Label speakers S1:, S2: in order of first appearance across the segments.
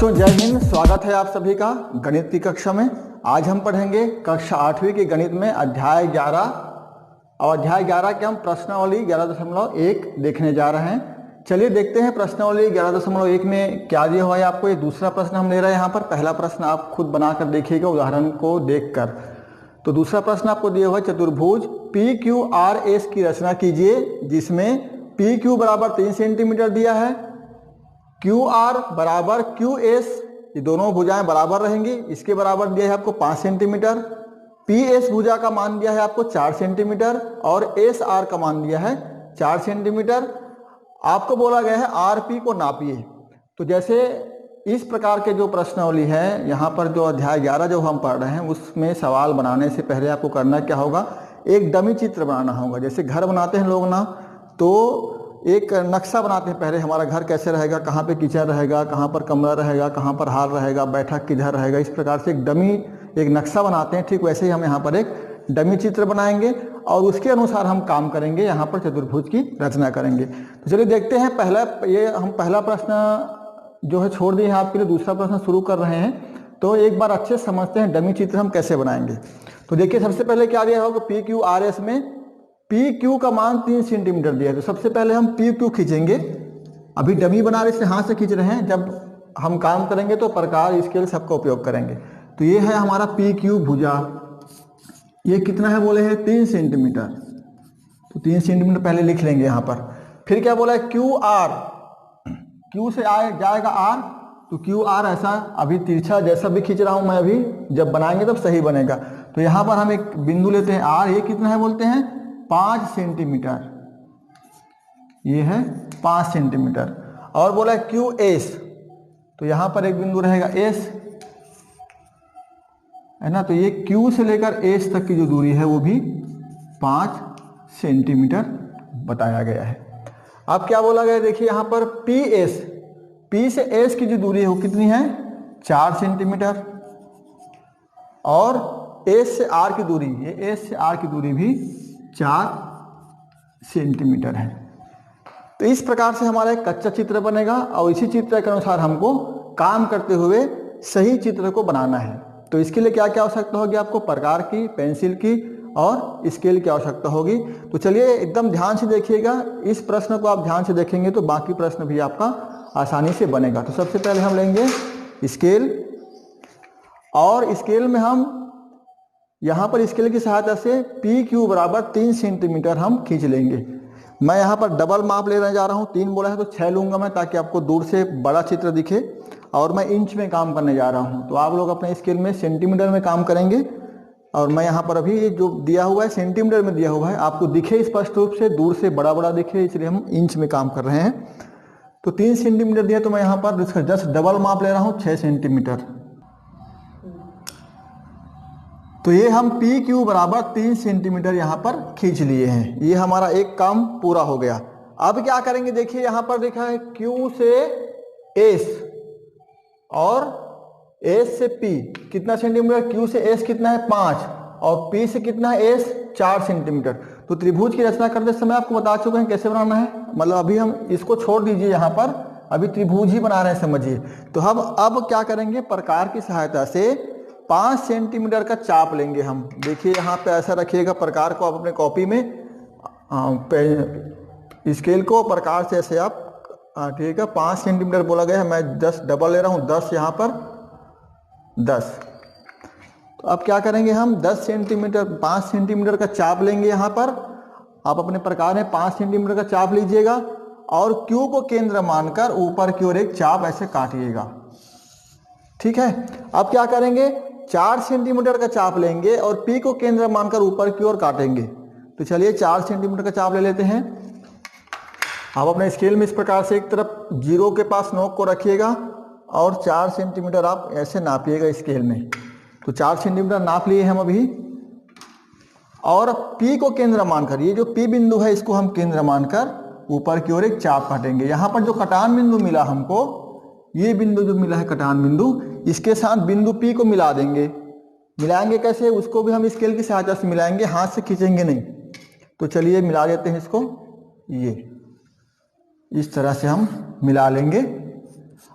S1: बच्चों जय हिंद। स्वागत है आप सभी का गणित की कक्षा में। आज हम पढ़ेंगे कक्षा 8वीं के गणित में अध्याय 11 और अध्याय 11 के हम प्रश्नावली 11.1 देखने जा रहे हैं। चलिए देखते हैं प्रश्नावली 11.1 में क्या दिया हुआ है आपको। ये दूसरा प्रश्न हम ले रहे हैं यहाँ पर। पहला प्रश्न आप खुद बनाकर देखिएगा उदाहरण को देखकर। तो दूसरा प्रश्न आपको दिया हुआ है चतुर्भुज PQRS की रचना कीजिए जिसमें PQ बराबर 3 सेंटीमीटर दिया है, QR बराबर QS, ये दोनों भुजाएं बराबर रहेंगी, इसके बराबर दिया है आपको 5 सेंटीमीटर। PS भुजा का मान दिया है आपको 4 सेंटीमीटर और SR का मान दिया है 4 सेंटीमीटर। आपको बोला गया है RP को नापिए। तो जैसे इस प्रकार के जो प्रश्नावली है यहाँ पर जो अध्याय 11 जो हम पढ़ रहे हैं उसमें सवाल बनाने से पहले आपको करना क्या होगा, एक डमी चित्र बनाना होगा। जैसे घर बनाते हैं लोग ना, तो एक नक्शा बनाते हैं पहले, हमारा घर कैसे रहेगा, कहाँ पे किचन रहेगा, कहाँ पर कमरा रहेगा, कहाँ पर हॉल रहेगा, बैठक किधर रहेगा, इस प्रकार से एक डमी एक नक्शा बनाते हैं। ठीक वैसे ही हम यहाँ पर एक डमी चित्र बनाएंगे और उसके अनुसार हम काम करेंगे, यहाँ पर चतुर्भुज की रचना करेंगे। तो चलिए देखते हैं। पहला प्रश्न जो है छोड़ दिए हैं आपके लिए, दूसरा प्रश्न शुरू कर रहे हैं। तो एक बार अच्छे से समझते हैं डमी चित्र हम कैसे बनाएंगे। तो देखिए सबसे पहले क्या दिया होगा, PQRS में PQ का मान 3 सेंटीमीटर दिया है। तो सबसे पहले हम PQ खींचेंगे। अभी डमी बना रहे से हाथ से खींच रहे हैं, जब हम काम करेंगे तो प्रकार स्केल सबका उपयोग करेंगे। तो ये है हमारा PQ भुजा, ये कितना है बोले हैं 3 सेंटीमीटर। तो 3 सेंटीमीटर पहले लिख लेंगे यहाँ पर। फिर क्या बोला है QR, Q से जाएगा R, तो QR ऐसा अभी तिरछा जैसा भी खींच रहा हूँ मैं, अभी जब बनाएंगे तब सही बनेगा। तो यहाँ पर हम एक बिंदु लेते हैं R, ये कितना है बोलते हैं 5 सेंटीमीटर, ये है 5 सेंटीमीटर। और बोला है QS, तो यहाँ पर एक बिंदु रहेगा S है ना। तो ये Q से लेकर S तक की जो दूरी है वो भी 5 सेंटीमीटर बताया गया है। अब क्या बोला गया, देखिए यहाँ पर PS, P से S की जो दूरी है वो कितनी है 4 सेंटीमीटर और S से R की दूरी, ये S से R की दूरी भी 4 सेंटीमीटर है। तो इस प्रकार से हमारा एक कच्चा चित्र बनेगा और इसी चित्र के अनुसार हमको काम करते हुए सही चित्र को बनाना है। तो इसके लिए क्या क्या आवश्यकता होगी आपको, प्रकार की, पेंसिल की और स्केल की आवश्यकता होगी। तो चलिए एकदम ध्यान से देखिएगा, इस प्रश्न को आप ध्यान से देखेंगे तो बाकी प्रश्न भी आपका आसानी से बनेगा। तो सबसे पहले हम लेंगे स्केल और स्केल में हम यहाँ पर स्केल की सहायता से PQ बराबर 3 सेंटीमीटर हम खींच लेंगे। मैं यहाँ पर डबल माप लेने जा रहा हूँ, 3 बोला है तो 6 लूँगा मैं, ताकि आपको दूर से बड़ा चित्र दिखे। और मैं इंच में काम करने जा रहा हूँ, तो आप लोग अपने स्केल में सेंटीमीटर में काम करेंगे। और मैं यहाँ पर अभी जो दिया हुआ है सेंटीमीटर में दिया हुआ है, आपको दिखे स्पष्ट रूप से, दूर से बड़ा बड़ा दिखे, इसलिए हम इंच में काम कर रहे हैं। तो 3 सेंटीमीटर दिया, तो मैं यहाँ पर इसका जस्ट डबल माप ले रहा हूँ 6 सेंटीमीटर। तो ये हम PQ बराबर 3 सेंटीमीटर यहाँ पर खींच लिए हैं। ये हमारा एक काम पूरा हो गया। अब क्या करेंगे, देखिए यहाँ पर लिखा है Q से S और S से P कितना सेंटीमीटर, Q से S कितना है 5 और P से कितना है S 4 सेंटीमीटर। तो त्रिभुज की रचना करते समय आपको बता चुके हैं कैसे बनाना है। मतलब अभी हम इसको छोड़ दीजिए, यहाँ पर अभी त्रिभुज ही बना रहे हैं, समझिए। तो हम अब क्या करेंगे, प्रकार की सहायता से 5 सेंटीमीटर का चाप लेंगे हम। देखिए यहाँ पे ऐसा रखिएगा प्रकार को आप अपने कॉपी में, स्केल को प्रकार से ऐसे आप, ठीक है 5 सेंटीमीटर बोला गया है, मैं 10 डबल ले रहा हूँ, 10 यहाँ पर 10। तो अब क्या करेंगे हम 10 सेंटीमीटर 5 सेंटीमीटर का चाप लेंगे। यहाँ पर आप अपने प्रकार में 5 सेंटीमीटर का चाप लीजिएगा और Q को केंद्र मानकर ऊपर की ओर एक चाप ऐसे काटिएगा, ठीक है। अब क्या करेंगे, 4 सेंटीमीटर का चाप लेंगे और P को केंद्र मानकर ऊपर की ओर काटेंगे। तो चलिए 4 सेंटीमीटर का चाप ले लेते हैं। आप अपने स्केल में इस प्रकार से एक तरफ 0 के पास नोक को रखिएगा और 4 सेंटीमीटर आप ऐसे नापिएगा स्केल में। तो 4 सेंटीमीटर नाप लिए हम अभी। और P को केंद्र मानकर, ये जो P बिंदु है इसको हम केंद्र मानकर ऊपर की ओर एक चाप काटेंगे। यहाँ पर जो कटान बिंदु मिला हमको, ये बिंदु जो मिला है कटान बिंदु, इसके साथ बिंदु P को मिला देंगे। मिलाएंगे कैसे, उसको भी हम स्केल की सहायता से मिलाएंगे, हाथ से खींचेंगे नहीं। तो चलिए मिला देते हैं इसको, ये इस तरह से हम मिला लेंगे।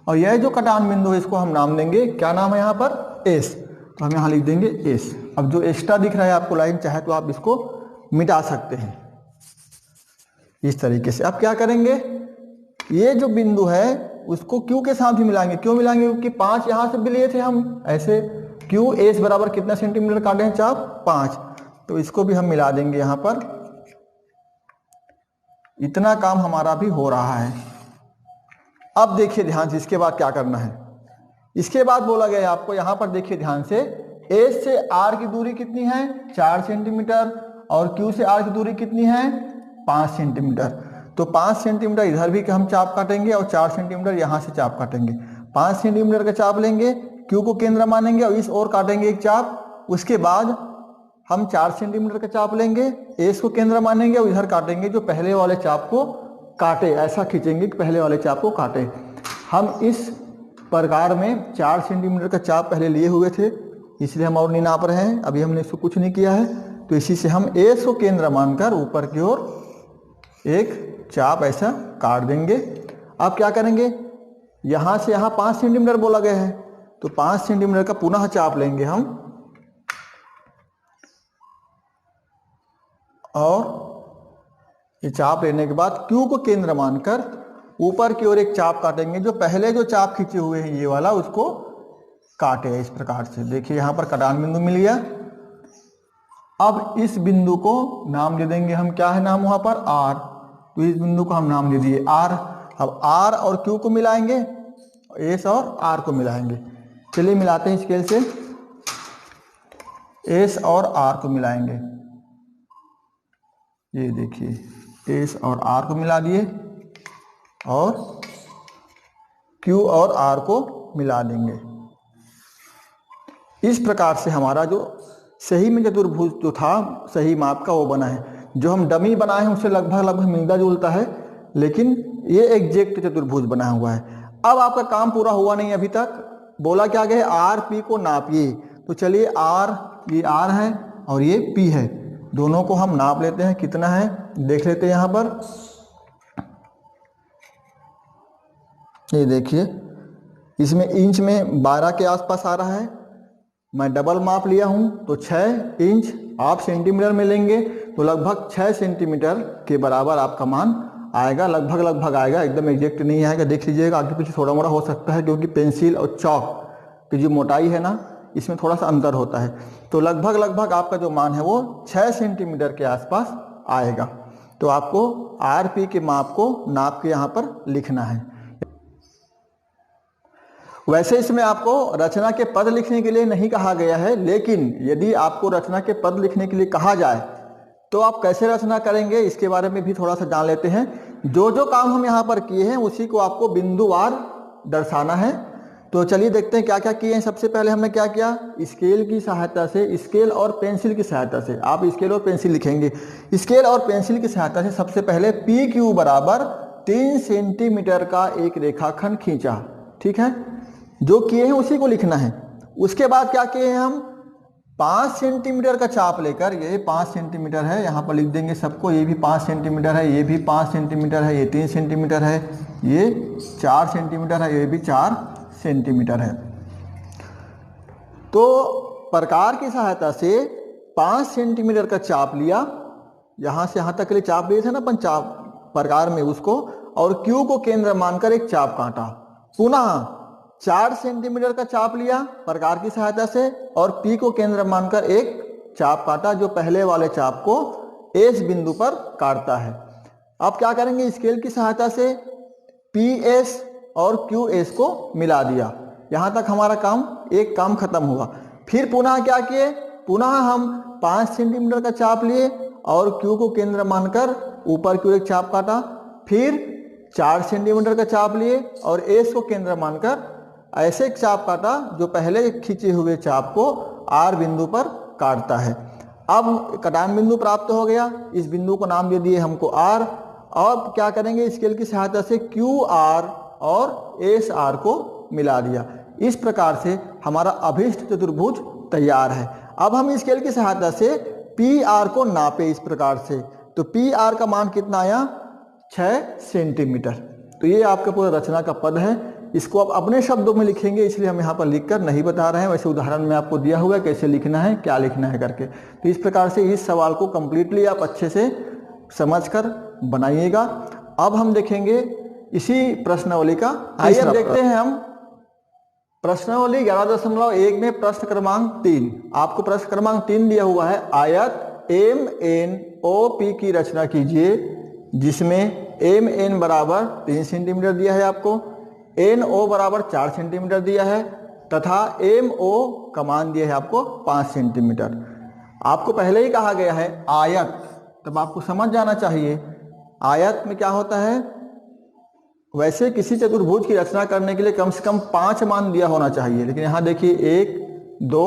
S1: और यह जो कटान बिंदु है इसको हम नाम देंगे, क्या नाम है यहाँ पर, एस। तो हम यहाँ लिख देंगे एस। अब जो एक्स्ट्रा दिख रहा है आपको लाइन, चाहे तो आप इसको मिटा सकते हैं इस तरीके से। अब क्या करेंगे, ये जो बिंदु है उसको क्यू के साथ भी मिलाएंगे। क्यों मिलाएंगे, क्योंकि 5 यहाँ से भी लिए थे हम ऐसे। क्यू एस बराबर कितना सेंटीमीटर काटे हैं, चाप 5, तो इसको भी हम मिला देंगे यहाँ पर। इतना काम हमारा भी हो रहा है। अब देखिए ध्यान से, इसके बाद क्या करना है। इसके बाद बोला गया है आपको, यहाँ पर देखिए ध्यान से, एस से आर की दूरी कितनी है, 4 सेंटीमीटर, और क्यू से आर की दूरी कितनी है, 5 सेंटीमीटर। तो 5 सेंटीमीटर इधर भी हम चाप काटेंगे और 4 सेंटीमीटर यहाँ से चाप काटेंगे। 5 सेंटीमीटर का चाप लेंगे, क्यू को केंद्र मानेंगे और इस ओर काटेंगे एक चाप। उसके बाद हम 4 सेंटीमीटर का चाप लेंगे, एस को केंद्र मानेंगे और इधर काटेंगे जो पहले वाले चाप को काटे, ऐसा खींचेंगे कि पहले वाले चाप को काटे। हम इस प्रकार में 4 सेंटीमीटर का चाप पहले लिए हुए थे, इसलिए हम और नहीं नाप रहे हैं, अभी हमने इसको कुछ नहीं किया है। तो इसी से हम एस को केंद्र मानकर ऊपर की ओर एक चाप ऐसा काट देंगे। अब क्या करेंगे, यहाँ से यहाँ 5 सेंटीमीटर बोला गया है, तो 5 सेंटीमीटर का पुनः चाप लेंगे हम, और ये चाप लेने के बाद क्यू को केंद्र मानकर ऊपर की ओर एक चाप काटेंगे। जो पहले जो चाप खींचे हुए हैं ये वाला, उसको काटे इस प्रकार से। देखिए यहाँ पर कटान बिंदु मिल गया। अब इस बिंदु को नाम दे देंगे हम, क्या है नाम वहां पर, आर। तो इस बिंदु को हम नाम दे दिए आर। अब आर और क्यू को मिलाएंगे, एस और आर को मिलाएंगे। चलिए मिलाते हैं स्केल से, एस और आर को मिलाएंगे। ये देखिए एस और आर को मिला दिए और क्यू और आर को मिला देंगे। इस प्रकार से हमारा जो सही में चतुर्भुज जो था सही माप का वो बना है। जो हम डमी बनाए हैं उससे लगभग मिलता जुलता है, लेकिन ये एग्जैक्ट चतुर्भुज बना हुआ है। अब आपका काम पूरा हुआ नहीं अभी तक। बोला क्या गया, आर पी को नापिए। तो चलिए आर, ये आर है और ये पी है, दोनों को हम नाप लेते हैं, कितना है देख लेते हैं। यहाँ पर ये देखिए, इसमें इंच में 12 के आसपास आ रहा है। मैं डबल माप लिया हूं तो 6 इंच, आप सेंटीमीटर में लेंगे तो लगभग 6 सेंटीमीटर के बराबर आपका मान आएगा। लगभग आएगा, एकदम एग्जैक्ट नहीं आएगा। देख लीजिएगा, आगे पीछे थोड़ा मोड़ा हो सकता है, क्योंकि पेंसिल और चौक की जो मोटाई है ना, इसमें थोड़ा सा अंतर होता है। तो लगभग आपका जो मान है वो 6 सेंटीमीटर के आसपास आएगा। तो आपको आर पी के माप को नाप के यहाँ पर लिखना है। वैसे इसमें आपको रचना के पद लिखने के लिए नहीं कहा गया है, लेकिन यदि आपको रचना के पद लिखने के लिए कहा जाए तो आप कैसे रचना करेंगे, इसके बारे में भी थोड़ा सा जान लेते हैं। जो काम हम यहाँ पर किए हैं उसी को आपको बिंदुवार दर्शाना है। तो चलिए देखते हैं क्या क्या किए हैं। सबसे पहले हमने क्या किया, स्केल की सहायता से, स्केल और पेंसिल की सहायता से, आप स्केल और पेंसिल लिखेंगे। स्केल और पेंसिल की सहायता से सबसे पहले पी क्यू बराबर 3 सेंटीमीटर का एक रेखाखंड खींचा। ठीक है, जो किए हैं उसी को लिखना है। उसके बाद क्या किए हैं हम, 5 सेंटीमीटर का चाप लेकर, ये 5 सेंटीमीटर है, यहाँ पर लिख देंगे सबको, ये भी 5 सेंटीमीटर है, ये भी 5 सेंटीमीटर है, ये 3 सेंटीमीटर है, ये 4 सेंटीमीटर है, ये भी 4 सेंटीमीटर है। तो प्रकार की सहायता से 5 सेंटीमीटर का चाप लिया, यहाँ से यहाँ तक के लिए चाप लिए थे ना अपन चाप प्रकार में, उसको, और क्यू को केंद्र मानकर एक चाप काटा। पुनः 4 सेंटीमीटर का चाप लिया प्रकार की सहायता से और पी को केंद्र मानकर एक चाप काटा, जो पहले वाले चाप को एस बिंदु पर काटता है। अब क्या करेंगे, स्केल की सहायता से पी एस और क्यू एस को मिला दिया। यहां तक हमारा एक काम खत्म हुआ। फिर पुनः क्या किए, पुनः हम 5 सेंटीमीटर का चाप लिए और क्यू को केंद्र मानकर ऊपर की ओर एक चाप काटा। फिर 4 सेंटीमीटर का चाप लिए और एस को केंद्र मानकर ऐसे एक चाप काटा जो पहले खींचे हुए चाप को आर बिंदु पर काटता है। अब कटान बिंदु प्राप्त हो गया, इस बिंदु को नाम दे दिए हमको आर। अब क्या करेंगे, स्केल की सहायता से क्यू आर और एस आर को मिला दिया। इस प्रकार से हमारा अभीष्ट चतुर्भुज तैयार है। अब हम स्केल की सहायता से पी आर को नापे इस प्रकार से। तो पी आर का मान कितना आया, 6 सेंटीमीटर। तो ये आपका पूरा रचना का पद है। इसको आप अपने शब्दों में लिखेंगे, इसलिए हम यहाँ पर लिखकर नहीं बता रहे हैं। वैसे उदाहरण में आपको दिया हुआ है कैसे लिखना है, क्या लिखना है करके। तो इस प्रकार से इस सवाल को कंप्लीटली आप अच्छे से समझकर बनाइएगा। अब हम देखेंगे इसी प्रश्नावली का, आइए अब देखते हैं हम प्रश्नावली 11.1 में प्रश्न क्रमांक 3। आपको प्रश्न क्रमांक 3 दिया हुआ है, आयत MNOP की रचना कीजिए जिसमें MN बराबर 3 सेंटीमीटर दिया है आपको, NO बराबर 4 सेंटीमीटर दिया है तथा MO का मान दिया है आपको 5 सेंटीमीटर। आपको पहले ही कहा गया है आयत, तब आपको समझ जाना चाहिए आयत में क्या होता है। वैसे किसी चतुर्भुज की रचना करने के लिए कम से कम 5 मान दिया होना चाहिए, लेकिन यहाँ देखिए 1, 2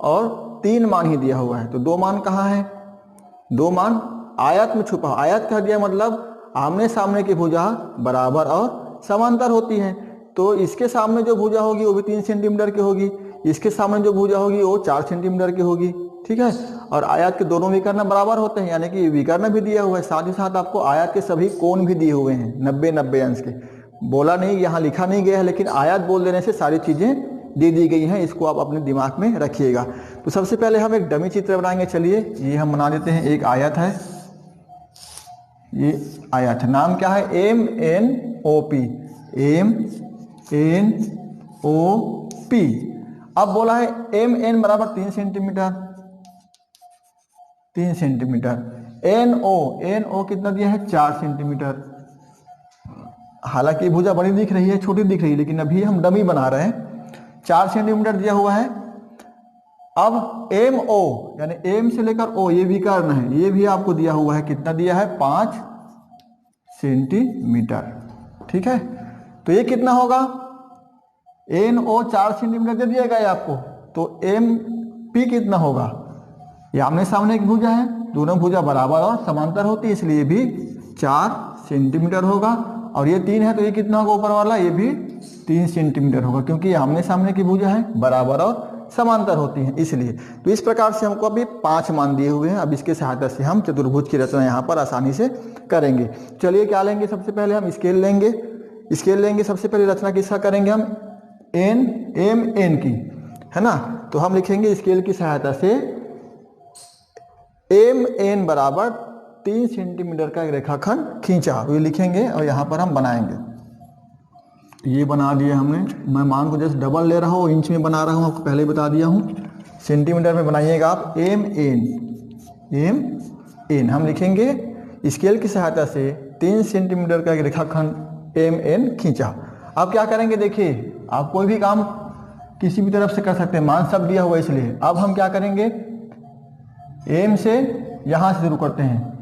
S1: और 3 मान ही दिया हुआ है। तो 2 मान कहाँ है? 2 मान आयत में छुपा। आयत कह दिया मतलब आमने सामने की भुजा बराबर और समांतर होती है। तो इसके सामने जो भुजा होगी वो भी 3 सेंटीमीटर की होगी, इसके सामने जो भुजा होगी वो 4 सेंटीमीटर की होगी, ठीक है। और आयत के दोनों विकर्ण बराबर होते हैं, यानी कि विकर्ण भी दिया हुआ है, साथ ही साथ आपको आयत के सभी कोण भी दिए हुए हैं 90-90 अंश के। बोला नहीं, यहाँ लिखा नहीं गया है, लेकिन आयत बोल देने से सारी चीजें दे दी गई हैं, इसको आप अपने दिमाग में रखिएगा। तो सबसे पहले हम एक डमी चित्र बनाएंगे। चलिए ये हम बना देते हैं, एक आयत है, ये आयत नाम क्या है? MNOP, MNOP। अब बोला है MN बराबर 3 सेंटीमीटर, 3 सेंटीमीटर। NO कितना दिया है? 4 सेंटीमीटर। हालांकि भुजा बड़ी दिख रही है, छोटी दिख रही है, लेकिन अभी हम डमी बना रहे हैं। 4 सेंटीमीटर दिया हुआ है। अब MO यानी M से लेकर O ये विकर्ण है, ये भी आपको दिया हुआ है। कितना दिया है? 5 सेंटीमीटर, ठीक है। तो ये कितना होगा? NO 4 सेंटीमीटर दे दिया गया आपको, तो MP कितना होगा? ये आमने सामने की भुजा है, दोनों भुजा बराबर और समांतर होती है, इसलिए भी 4 सेंटीमीटर होगा। और ये 3 है तो ये कितना होगा ऊपर वाला? ये भी 3 सेंटीमीटर होगा, क्योंकि आमने सामने की भुजा है, बराबर और समांतर होती हैं इसलिए। तो इस प्रकार से हमको अभी 5 मान दिए हुए हैं। अब इसके सहायता से हम चतुर्भुज की रचना यहाँ पर आसानी से करेंगे। चलिए क्या लेंगे? सबसे पहले हम स्केल लेंगे। स्केल लेंगे, सबसे पहले रचना किसका करेंगे हम? MN की, है ना। तो हम लिखेंगे स्केल की सहायता से MN बराबर 3 सेंटीमीटर का एक रेखाखंड खींचा, ये लिखेंगे और यहाँ पर हम बनाएंगे। ये बना दिया हमने। मैं मान को जैसे डबल ले रहा हूँ, इंच में बना रहा हूँ, आपको पहले ही बता दिया हूँ। सेंटीमीटर में बनाइएगा आप। MN हम लिखेंगे स्केल की सहायता से 3 सेंटीमीटर का एक रेखाखंड MN खींचा। अब क्या करेंगे? देखिए, आप कोई भी काम किसी भी तरफ से कर सकते हैं, मान सब दिया हुआ इसलिए। अब हम क्या करेंगे? M से यहाँ से शुरू करते हैं।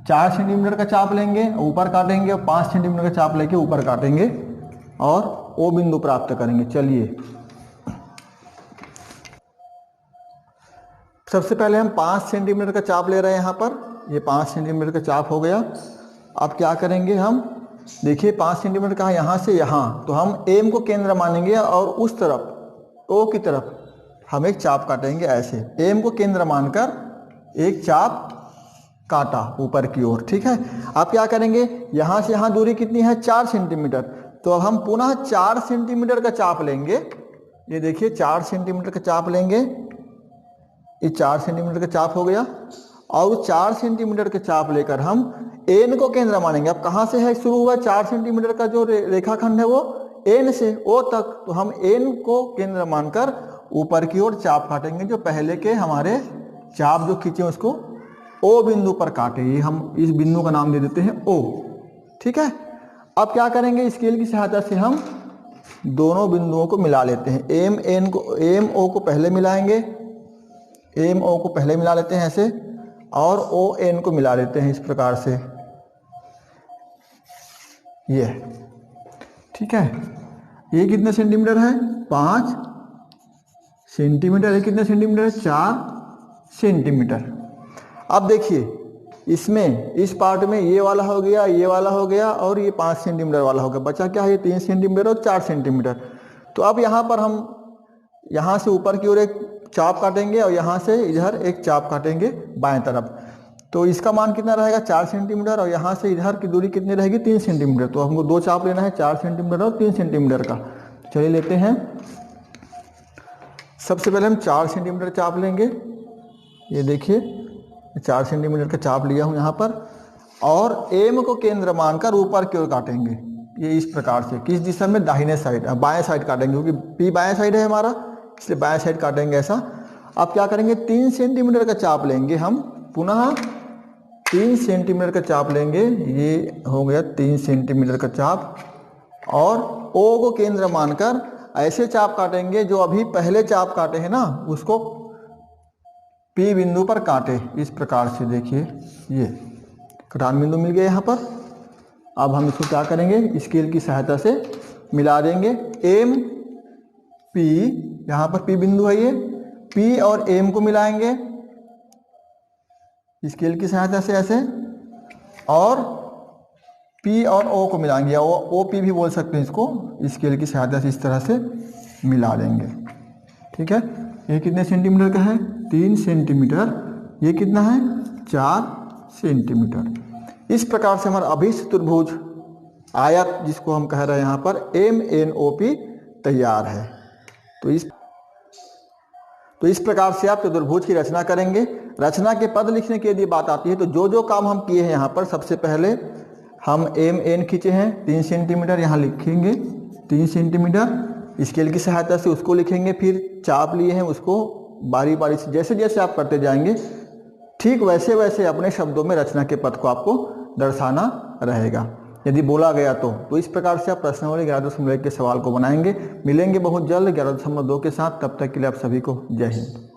S1: 4 सेंटीमीटर का चाप लेंगे, ऊपर काटेंगे, और 5 सेंटीमीटर का चाप लेके ऊपर काटेंगे और O बिंदु प्राप्त करेंगे। चलिए सबसे पहले हम 5 सेंटीमीटर का चाप ले रहे हैं यहाँ पर। ये 5 सेंटीमीटर का चाप हो गया। अब क्या करेंगे हम? देखिए 5 सेंटीमीटर का यहाँ से यहाँ, तो हम M को केंद्र मानेंगे और उस तरफ O की तरफ हम एक चाप काटेंगे ऐसे। M को केंद्र मानकर एक चाप काटा ऊपर की ओर, ठीक है। अब क्या करेंगे? यहाँ से यहाँ दूरी कितनी है? 4 सेंटीमीटर। तो अब हम पुनः 4 सेंटीमीटर का चाप लेंगे। ये देखिए 4 सेंटीमीटर का चाप लेंगे, ये 4 सेंटीमीटर का चाप हो गया। और 4 सेंटीमीटर के चाप लेकर हम N को केंद्र मानेंगे। अब कहाँ से है शुरू हुआ? 4 सेंटीमीटर का जो रेखाखंड है वो N से O तक, तो हम N को केंद्र मानकर ऊपर की ओर चाप काटेंगे। जो पहले के हमारे चाप जो खींचे उसको O बिंदु पर काटे, ये हम इस बिंदु का नाम दे देते हैं O, ठीक है। अब क्या करेंगे? स्केल की सहायता से हम दोनों बिंदुओं को मिला लेते हैं। MO को पहले मिलाएंगे, MO को पहले मिला लेते हैं ऐसे, और ON को मिला लेते हैं इस प्रकार से, ये, ठीक है। ये कितने सेंटीमीटर है? 5 सेंटीमीटर। ये कितने सेंटीमीटर है? 4 सेंटीमीटर। अब देखिए इसमें इस पार्ट में ये वाला हो गया, ये वाला हो गया, और ये 5 सेंटीमीटर वाला हो गया। बचा क्या है? ये 3 सेंटीमीटर और 4 सेंटीमीटर। तो अब यहाँ पर हम यहाँ से ऊपर की ओर एक चाप काटेंगे और यहाँ से इधर एक चाप काटेंगे बाएं तरफ। तो इसका मान कितना रहेगा 4 सेंटीमीटर, और यहाँ से इधर की दूरी कितनी रहेगी 3 सेंटीमीटर। तो हमको दो चाप लेना है, 4 सेंटीमीटर और 3 सेंटीमीटर का। चलिए लेते हैं। सबसे पहले हम 4 सेंटीमीटर चाप लेंगे। ये देखिए 4 सेंटीमीटर का चाप लिया हूँ यहाँ पर, और एम को केंद्र मानकर ऊपर की ओर काटेंगे। ये इस प्रकार से, किस दिशा में, दाहिने साइड, बाएं साइड काटेंगे, क्योंकि पी बाएं साइड है हमारा, इसलिए बाएं साइड काटेंगे ऐसा। अब क्या करेंगे, 3 सेंटीमीटर का चाप लेंगे हम, पुनः 3 सेंटीमीटर का चाप लेंगे। ये हो गया 3 सेंटीमीटर का चाप, और ओ को केंद्र मानकर ऐसे चाप काटेंगे जो अभी पहले चाप काटे हैं ना, उसको पी बिंदु पर काटे। इस प्रकार से देखिए, ये कटान बिंदु मिल गया यहाँ पर। अब हम इसको क्या करेंगे, स्केल की सहायता से मिला देंगे। एम पी, यहाँ पर पी बिंदु है, ये पी और एम को मिलाएंगे स्केल की सहायता से ऐसे, और पी और ओ को मिलाएंगे, या ओ पी भी बोल सकते हैं इसको। स्केल की सहायता से इस तरह से मिला देंगे। ठीक है, ये कितने सेंटीमीटर का है, 3 सेंटीमीटर। ये कितना है, 4 सेंटीमीटर। इस प्रकार से हमारा अभिष्ट चतुर्भुज आयत, जिसको हम कह रहे हैं यहाँ पर MNOP, तैयार है। तो इस प्रकार से आप चतुर्भुज की रचना करेंगे। रचना के पद लिखने की यदि बात आती है, तो जो जो काम हम किए हैं यहाँ पर, सबसे पहले हम MN खींचे हैं 3 सेंटीमीटर, यहाँ लिखेंगे 3 सेंटीमीटर, स्केल की सहायता से उसको लिखेंगे। फिर चाप लिए हैं, उसको बारी बारी से जैसे जैसे आप करते जाएंगे, ठीक वैसे वैसे अपने शब्दों में रचना के पद को आपको दर्शाना रहेगा यदि बोला गया तो इस प्रकार से आप प्रश्नावली 11.1 के सवाल को बनाएंगे। मिलेंगे बहुत जल्द 11.2 के साथ। तब तक के लिए आप सभी को जय हिंद।